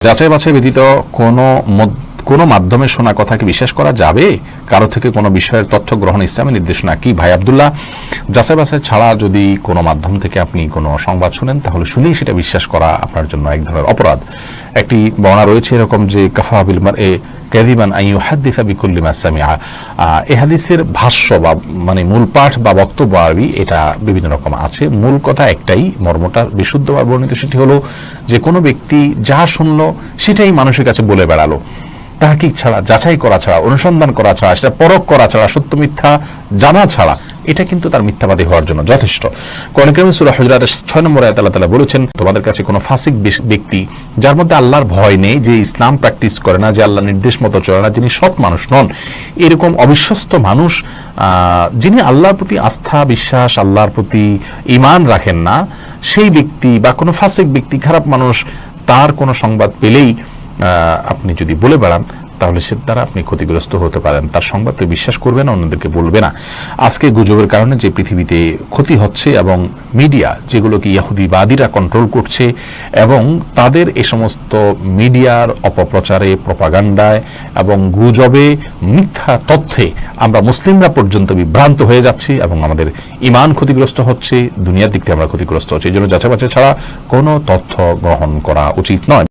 যাচাই বাছাই ব্যতীত কোনো মাধ্যমে শোনা কথাকে বিশ্বাস করা যাবে? কারো থেকে কোনো বিষয়ের তথ্য গ্রহণ ইসলামের নির্দেশনা কি? ভাই আব্দুল্লাহ, যাচাই বাছাই ছাড়া যদি কোনো মাধ্যম থেকে আপনি কোনো সংবাদ শুনেন তাহলে শুনেই সেটা বিশ্বাস করা আপনার জন্য এক ধরনের অপরাধ। একটি বর্ণনা রয়েছে এরকম যে কাফা বিল মারই কাযিবান আন ইউহাদ্দিসা বিকুল্লি মা সামিআ। এই হাদিসের ভাষ্য বা মানে মূল পাঠ বা বক্তব্য আরবি এটা বিভিন্ন রকম আছে। মূল কথা একটাই, মর্মটা বিশুদ্ধভাবে বর্ণিত, সেটি হলো যে কোনো ব্যক্তি যা শুনলো সেটাই মানুষের কাছে বলে বেড়ালো, তাহকিক ছাড়া, যাচাই করা ছাড়া, অনুসন্ধান করা ছাড়া, সেটা পরখ করা ছাড়া, সত্য মিথ্যা জানা ছাড়া, এটা কিন্তু তার মিথ্যাবাদী হওয়ার জন্য যথেষ্ট। কোরআন কারীম সূরা হুজুরাতের 6 নম্বর আয়াতে আল্লাহ তাআলা বলেছেন, তোমাদের কাছে কোনো ফাসিক ব্যক্তি যার মধ্যে আল্লাহর ভয় নেই, যে ইসলাম প্র্যাকটিস করে না, যে আল্লাহর নির্দেশ মতো চলে না, যিনি সৎ মানুষ নন, এরকম অবিশ্বস্ত মানুষ, যিনি আল্লাহর প্রতি আস্থা বিশ্বাস, আল্লাহর প্রতি ঈমান রাখেন না, সেই ব্যক্তি বা কোনো ফাসিক ব্যক্তি, খারাপ মানুষ, তার কোনো সংবাদ পেলেই আপনি যদি বলে বেড়ান তাহলে সে দ্বারা আপনি ক্ষতিগ্রস্ত হতে পারেন। তার সংবাদ তো বিশ্বাস করবে না, অন্যদেরকে বলবে না। আজকে গুজবের কারণে যে পৃথিবীতে ক্ষতি হচ্ছে এবং মিডিয়া যেগুলোকে ইহুদিবাদীরা কন্ট্রোল করছে এবং তাদের এই সমস্ত মিডিয়ার অপপ্রচারে, প্রপাগান্ডায় এবং গুজবে, মিথ্যা তথ্যে আমরা মুসলিমরা পর্যন্ত বিভ্রান্ত হয়ে যাচ্ছি এবং আমাদের ঈমান ক্ষতিগ্রস্ত হচ্ছে, দুনিয়ার দিক থেকে আমরা ক্ষতিগ্রস্ত হচ্ছি। এই জন্য যাচাই বাছাই ছাড়া কোনো তথ্য গ্রহণ করা উচিত নয়।